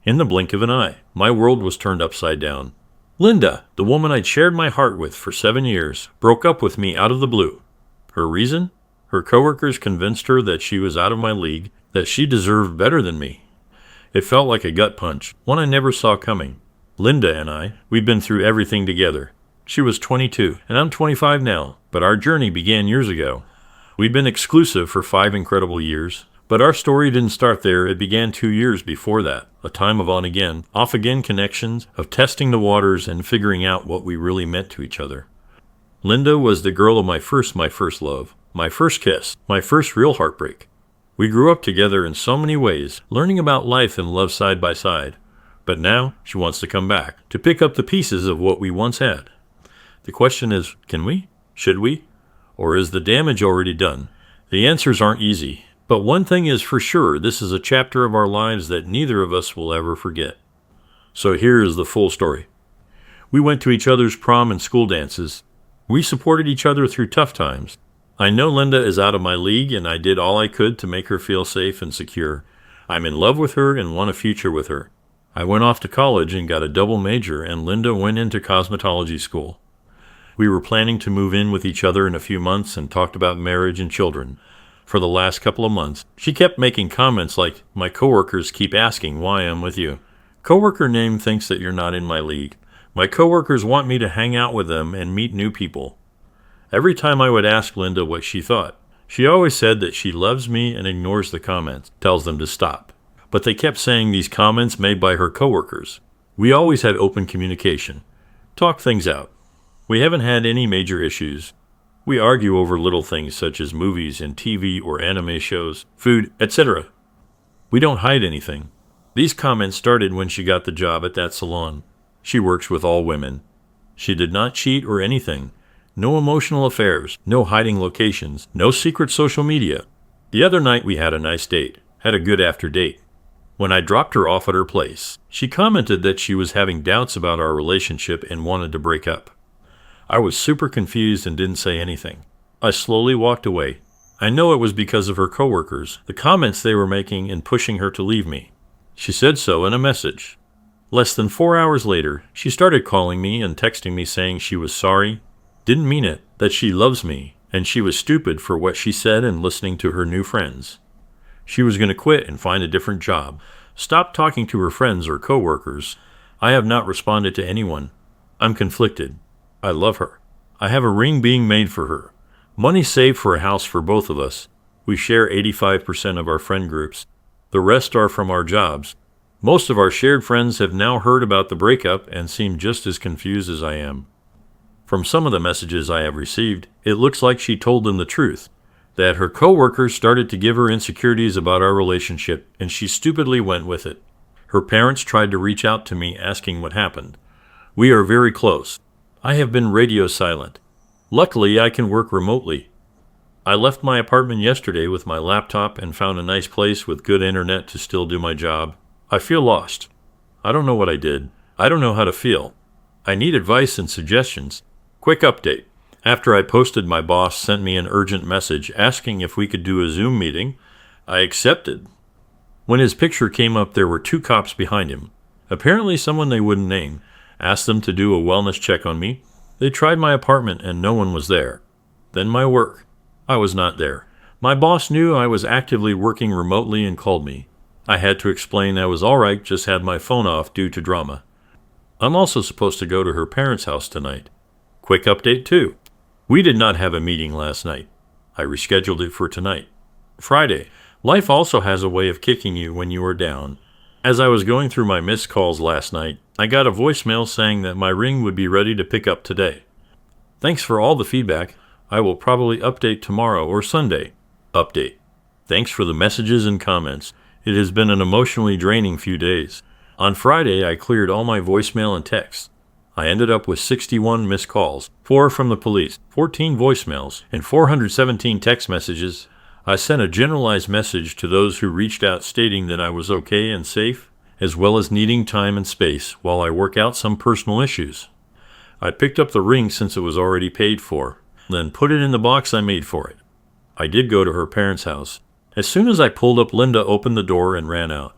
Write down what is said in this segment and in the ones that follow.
In the blink of an eye, my world was turned upside down. Linda, the woman I'd shared my heart with for 7 years, broke up with me out of the blue. Her reason? Her coworkers convinced her that she was out of my league, that she deserved better than me. It felt like a gut punch, one I never saw coming. Linda and we'd been through everything together. She was 22, and I'm 25 now, but our journey began years ago. We'd been exclusive for 5 incredible years, but our story didn't start there. It began 2 years before that, a time of on-again, off-again connections, of testing the waters and figuring out what we really meant to each other. Linda was the girl of my first love, my first kiss, my first real heartbreak. We grew up together in so many ways, learning about life and love side by side. But now she wants to come back, to pick up the pieces of what we once had. The question is, can we? Should we? Or is the damage already done? The answers aren't easy. But one thing is for sure, this is a chapter of our lives that neither of us will ever forget. So here is the full story. We went to each other's prom and school dances. We supported each other through tough times. I know Linda is out of my league, and I did all I could to make her feel safe and secure. I'm in love with her and want a future with her. I went off to college and got a double major, and Linda went into cosmetology school. We were planning to move in with each other in a few months and talked about marriage and children. For the last couple of months, she kept making comments like, "My coworkers keep asking why I'm with you. Coworker name thinks that you're not in my league. My coworkers want me to hang out with them and meet new people." Every time I would ask Linda what she thought, she always said that she loves me and ignores the comments, tells them to stop. But they kept saying these comments made by her coworkers. We always had open communication. Talk things out. We haven't had any major issues. We argue over little things such as movies and TV or anime shows, food, etc. We don't hide anything. These comments started when she got the job at that salon. She works with all women. She did not cheat or anything. No emotional affairs, no hiding locations, no secret social media. The other night we had a nice date, had a good after date. When I dropped her off at her place, she commented that she was having doubts about our relationship and wanted to break up. I was super confused and didn't say anything. I slowly walked away. I know it was because of her coworkers, the comments they were making and pushing her to leave me. She said so in a message. Less than 4 hours later, she started calling me and texting me saying she was sorry, didn't mean it, that she loves me, and she was stupid for what she said and listening to her new friends. She was going to quit and find a different job. Stop talking to her friends or coworkers. I have not responded to anyone. I'm conflicted. I love her. I have a ring being made for her. Money saved for a house for both of us. We share 85% of our friend groups. The rest are from our jobs. Most of our shared friends have now heard about the breakup and seem just as confused as I am. From some of the messages I have received, it looks like she told them the truth, that her coworkers started to give her insecurities about our relationship, and she stupidly went with it. Her parents tried to reach out to me asking what happened. We are very close. I have been radio silent. Luckily, I can work remotely. I left my apartment yesterday with my laptop and found a nice place with good internet to still do my job. I feel lost. I don't know what I did. I don't know how to feel. I need advice and suggestions. Quick update. After I posted, my boss sent me an urgent message asking if we could do a Zoom meeting. I accepted. When his picture came up, there were 2 cops behind him. Apparently someone they wouldn't name. Asked them to do a wellness check on me. They tried my apartment and no one was there. Then my work. I was not there. My boss knew I was actively working remotely and called me. I had to explain I was alright, just had my phone off due to drama. I'm also supposed to go to her parents' house tonight. Quick update too. We did not have a meeting last night. I rescheduled it for tonight. Friday. Life also has a way of kicking you when you are down. As I was going through my missed calls last night, I got a voicemail saying that my ring would be ready to pick up today. Thanks for all the feedback. I will probably update tomorrow or Sunday. Update. Thanks for the messages and comments. It has been an emotionally draining few days. On Friday, I cleared all my voicemail and texts. I ended up with 61 missed calls, 4 from the police, 14 voicemails, and 417 text messages. I sent a generalized message to those who reached out stating that I was okay and safe, as well as needing time and space while I work out some personal issues. I picked up the ring since it was already paid for, then put it in the box I made for it. I did go to her parents' house. As soon as I pulled up, Linda opened the door and ran out.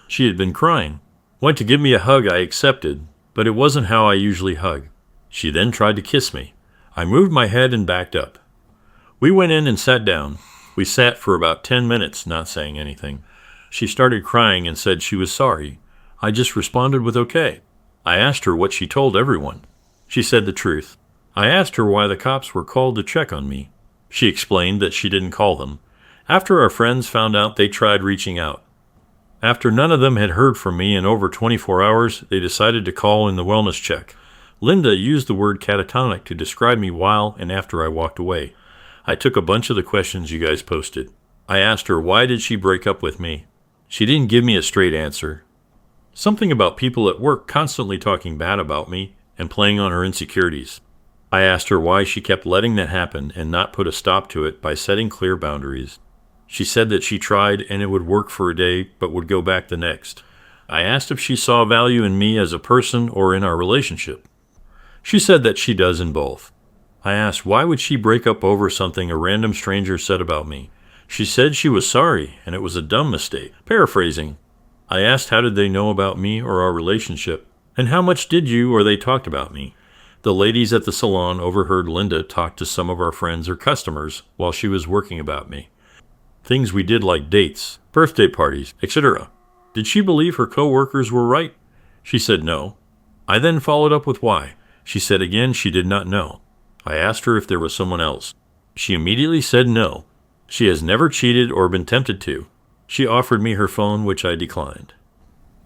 She had been crying. Went to give me a hug. I accepted, but it wasn't how I usually hug. She then tried to kiss me. I moved my head and backed up. We went in and sat down. We sat for about 10 minutes, not saying anything. She started crying and said she was sorry. I just responded with okay. I asked her what she told everyone. She said the truth. I asked her why the cops were called to check on me. She explained that she didn't call them. After our friends found out, they tried reaching out. After none of them had heard from me in over 24 hours, they decided to call in the wellness check. Linda used the word catatonic to describe me while and after I walked away. I took a bunch of the questions you guys posted. I asked her why did she break up with me. She didn't give me a straight answer. Something about people at work constantly talking bad about me and playing on her insecurities. I asked her why she kept letting that happen and not put a stop to it by setting clear boundaries. She said that she tried and it would work for a day but would go back the next. I asked if she saw value in me as a person or in our relationship. She said that she does in both. I asked why would she break up over something a random stranger said about me. She said she was sorry and it was a dumb mistake. Paraphrasing. I asked how did they know about me or our relationship, and how much did you or they talked about me. The ladies at the salon overheard Linda talk to some of our friends or customers while she was working about me. Things we did like dates, birthday parties, etc. Did she believe her co-workers were right? She said no. I then followed up with why. She said again she did not know. I asked her if there was someone else. She immediately said no. She has never cheated or been tempted to. She offered me her phone, which I declined.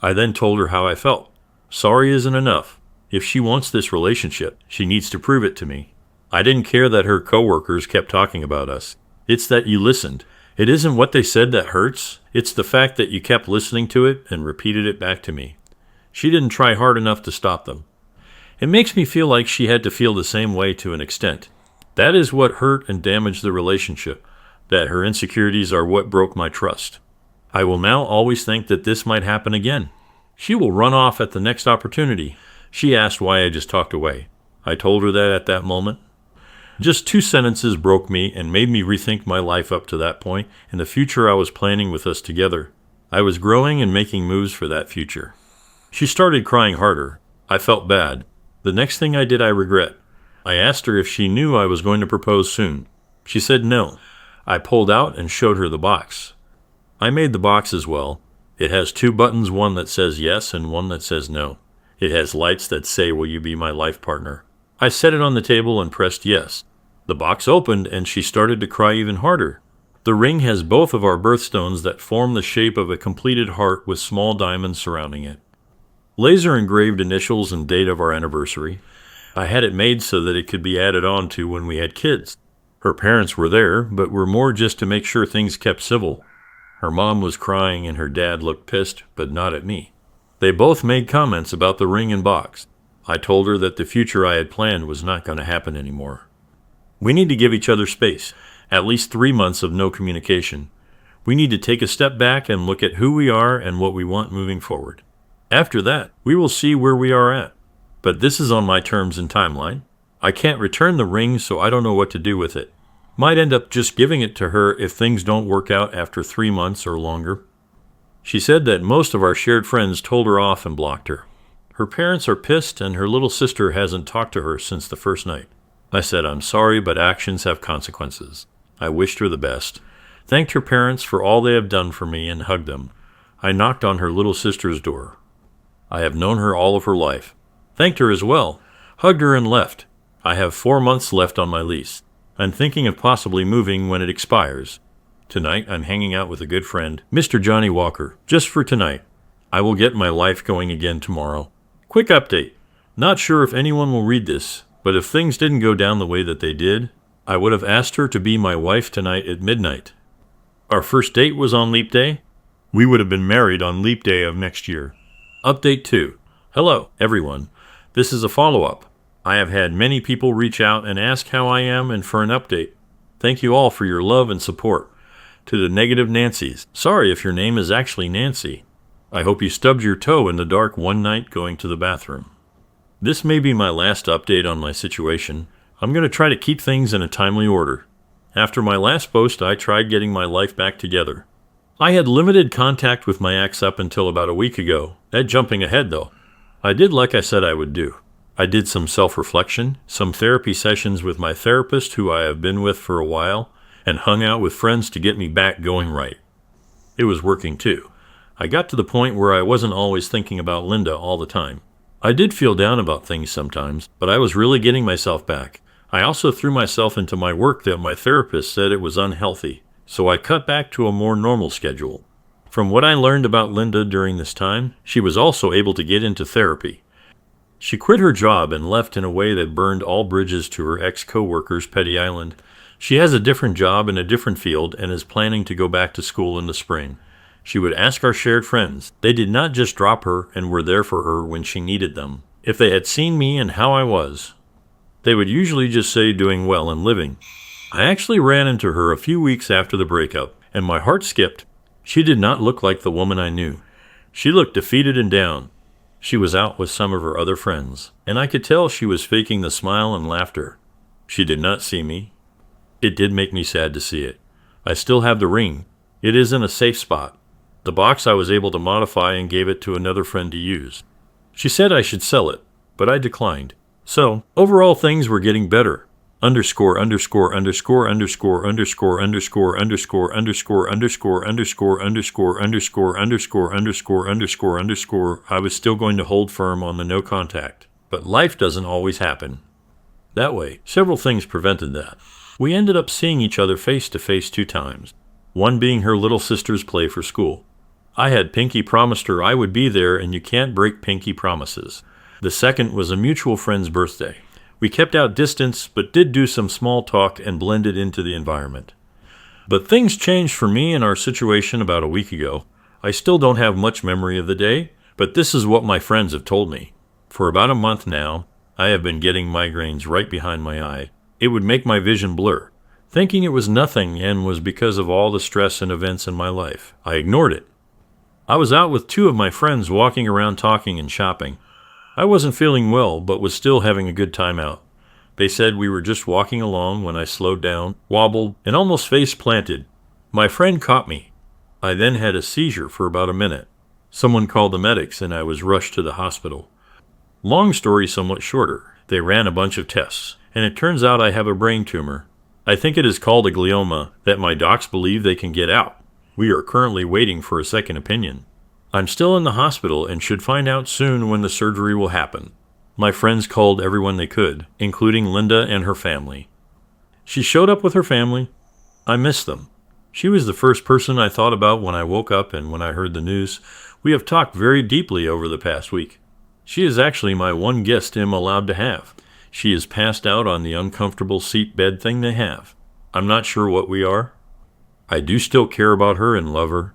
I then told her how I felt. Sorry isn't enough. If she wants this relationship, she needs to prove it to me. I didn't care that her coworkers kept talking about us. It's that you listened. It isn't what they said that hurts. It's the fact that you kept listening to it and repeated it back to me. She didn't try hard enough to stop them. It makes me feel like she had to feel the same way to an extent. That is what hurt and damaged the relationship, that her insecurities are what broke my trust. I will now always think that this might happen again. She will run off at the next opportunity. She asked why I just talked away. I told her that at that moment. Just 2 sentences broke me and made me rethink my life up to that point and the future I was planning with us together. I was growing and making moves for that future. She started crying harder. I felt bad. The next thing I did I regret. I asked her if she knew I was going to propose soon. She said no. I pulled out and showed her the box. I made the box as well. It has 2 buttons, one that says yes and one that says no. It has lights that say, will you be my life partner? I set it on the table and pressed yes. The box opened and she started to cry even harder. The ring has both of our birthstones that form the shape of a completed heart with small diamonds surrounding it. Laser engraved initials and date of our anniversary. I had it made so that it could be added on to when we had kids. Her parents were there, but were more just to make sure things kept civil. Her mom was crying and her dad looked pissed, but not at me. They both made comments about the ring and box. I told her that the future I had planned was not going to happen anymore. We need to give each other space, at least 3 months of no communication. We need to take a step back and look at who we are and what we want moving forward. After that, we will see where we are at. But this is on my terms and timeline. I can't return the ring, so I don't know what to do with it. Might end up just giving it to her if things don't work out after 3 months or longer. She said that most of our shared friends told her off and blocked her. Her parents are pissed and her little sister hasn't talked to her since the first night. I said, I'm sorry, but actions have consequences. I wished her the best. Thanked her parents for all they have done for me and hugged them. I knocked on her little sister's door. I have known her all of her life. Thanked her as well. Hugged her and left. I have 4 months left on my lease. I'm thinking of possibly moving when it expires. Tonight, I'm hanging out with a good friend, Mr. Johnny Walker, just for tonight. I will get my life going again tomorrow. Quick update. Not sure if anyone will read this, but if things didn't go down the way that they did, I would have asked her to be my wife tonight at midnight. Our first date was on Leap Day. We would have been married on Leap Day of next year. Update 2. Hello, everyone. This is a follow-up. I have had many people reach out and ask how I am and for an update. Thank you all for your love and support. To the negative Nancys, sorry if your name is actually Nancy. I hope you stubbed your toe in the dark one night going to the bathroom. This may be my last update on my situation. I'm going to try to keep things in a timely order. After my last post, I tried getting my life back together. I had limited contact with my ex up until about a week ago. That jumping ahead, though. I did like I said I would do. I did some self-reflection, some therapy sessions with my therapist who I have been with for a while, and hung out with friends to get me back going right. It was working too. I got to the point where I wasn't always thinking about Linda all the time. I did feel down about things sometimes, but I was really getting myself back. I also threw myself into my work that my therapist said it was unhealthy, so I cut back to a more normal schedule. From what I learned about Linda during this time, she was also able to get into therapy. She quit her job and left in a way that burned all bridges to her ex-co-workers' petty island. She has a different job in a different field and is planning to go back to school in the spring. She would ask our shared friends. They did not just drop her and were there for her when she needed them. If they had seen me and how I was, they would usually just say doing well and living. I actually ran into her a few weeks after the breakup, and my heart skipped. She did not look like the woman I knew. She looked defeated and down. She was out with some of her other friends, and I could tell she was faking the smile and laughter. She did not see me. It did make me sad to see it. I still have the ring. It is in a safe spot. The box I was able to modify and gave it to another friend to use. She said I should sell it, but I declined. So, overall things were getting better. Underscore, underscore, underscore, underscore, underscore, underscore, underscore, underscore, underscore, underscore, underscore, underscore, underscore, underscore, underscore, underscore. I was still going to hold firm on the no contact. But life doesn't always happen that way. Several things prevented that. We ended up seeing each other face to face 2 times. One being her little sister's play for school. I had Pinky promised her I would be there, and you can't break Pinky promises. The second was a mutual friend's birthday. We kept out distance, but did do some small talk and blended into the environment. But things changed for me in our situation about a week ago. I still don't have much memory of the day, but this is what my friends have told me. For about a month now, I have been getting migraines right behind my eye. It would make my vision blur. Thinking it was nothing and was because of all the stress and events in my life. I ignored it. I was out with 2 of my friends walking around talking and shopping. I wasn't feeling well, but was still having a good time out. They said we were just walking along when I slowed down, wobbled, and almost face planted. My friend caught me. I then had a seizure for about a minute. Someone called the medics and I was rushed to the hospital. Long story somewhat shorter. They ran a bunch of tests, and it turns out I have a brain tumor. I think it is called a glioma that my docs believe they can get out. We are currently waiting for a second opinion. I'm still in the hospital and should find out soon when the surgery will happen. My friends called everyone they could, including Linda and her family. She showed up with her family. I miss them. She was the first person I thought about when I woke up and when I heard the news. We have talked very deeply over the past week. She is actually my one guest I'm allowed to have. She is passed out on the uncomfortable seat bed thing they have. I'm not sure what we are. I do still care about her and love her.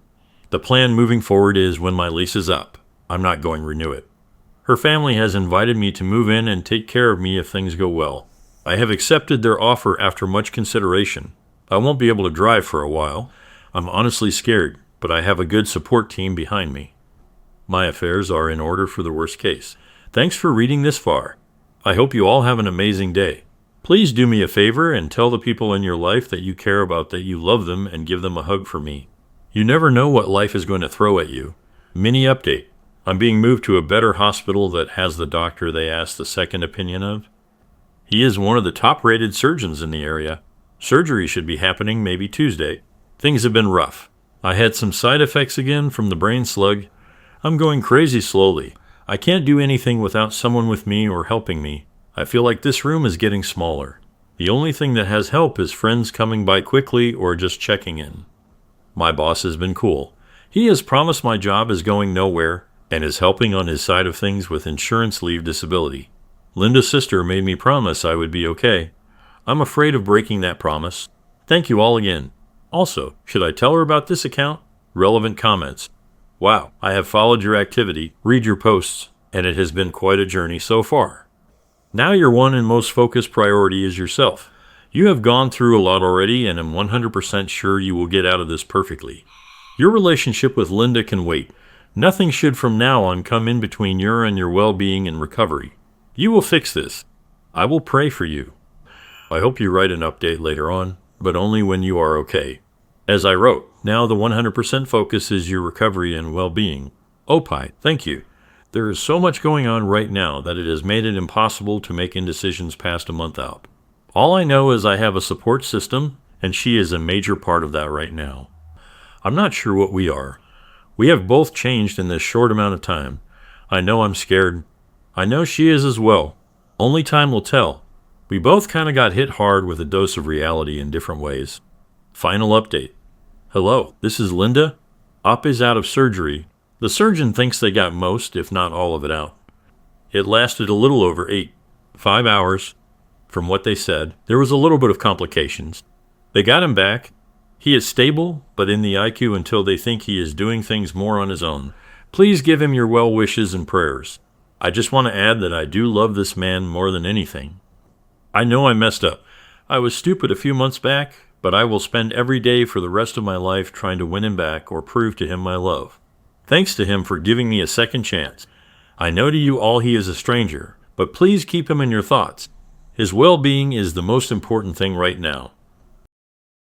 The plan moving forward is when my lease is up, I'm not going to renew it. Her family has invited me to move in and take care of me if things go well. I have accepted their offer after much consideration. I won't be able to drive for a while. I'm honestly scared, but I have a good support team behind me. My affairs are in order for the worst case. Thanks for reading this far. I hope you all have an amazing day. Please do me a favor and tell the people in your life that you care about that you love them and give them a hug for me. You never know what life is going to throw at you. Mini update. I'm being moved to a better hospital that has the doctor they asked the second opinion of. He is one of the top-rated surgeons in the area. Surgery should be happening maybe Tuesday. Things have been rough. I had some side effects again from the brain slug. I'm going crazy slowly. I can't do anything without someone with me or helping me. I feel like this room is getting smaller. The only thing that has help is friends coming by quickly or just checking in. My boss has been cool. He has promised my job is going nowhere and is helping on his side of things with insurance leave disability. Linda's sister made me promise I would be okay. I'm afraid of breaking that promise. Thank you all again. Also, should I tell her about this account? Relevant comments. Wow, I have followed your activity, read your posts, and it has been quite a journey so far. Now your one and most focused priority is yourself. You have gone through a lot already and am 100% sure you will get out of this perfectly. Your relationship with Linda can wait. Nothing should from now on come in between your and your well-being and recovery. You will fix this. I will pray for you. I hope you write an update later on, but only when you are okay. As I wrote, now the 100% focus is your recovery and well-being. Opie, thank you. There is so much going on right now that it has made it impossible to make indecisions past a month out. All I know is I have a support system, and she is a major part of that right now. I'm not sure what we are. We have both changed in this short amount of time. I know I'm scared. I know she is as well. Only time will tell. We both kind of got hit hard with a dose of reality in different ways. Final update. Hello, this is Linda. Op is out of surgery. The surgeon thinks they got most, if not all of it out. It lasted a little over 5 hours. From what they said, there was a little bit of complications. They got him back. He is stable, but in the IQ until they think he is doing things more on his own. Please give him your well wishes and prayers. I just want to add that I do love this man more than anything. I know I messed up. I was stupid a few months back, but I will spend every day for the rest of my life trying to win him back or prove to him my love. Thanks to him for giving me a second chance. I know to you all he is a stranger, but please keep him in your thoughts. His well-being is the most important thing right now.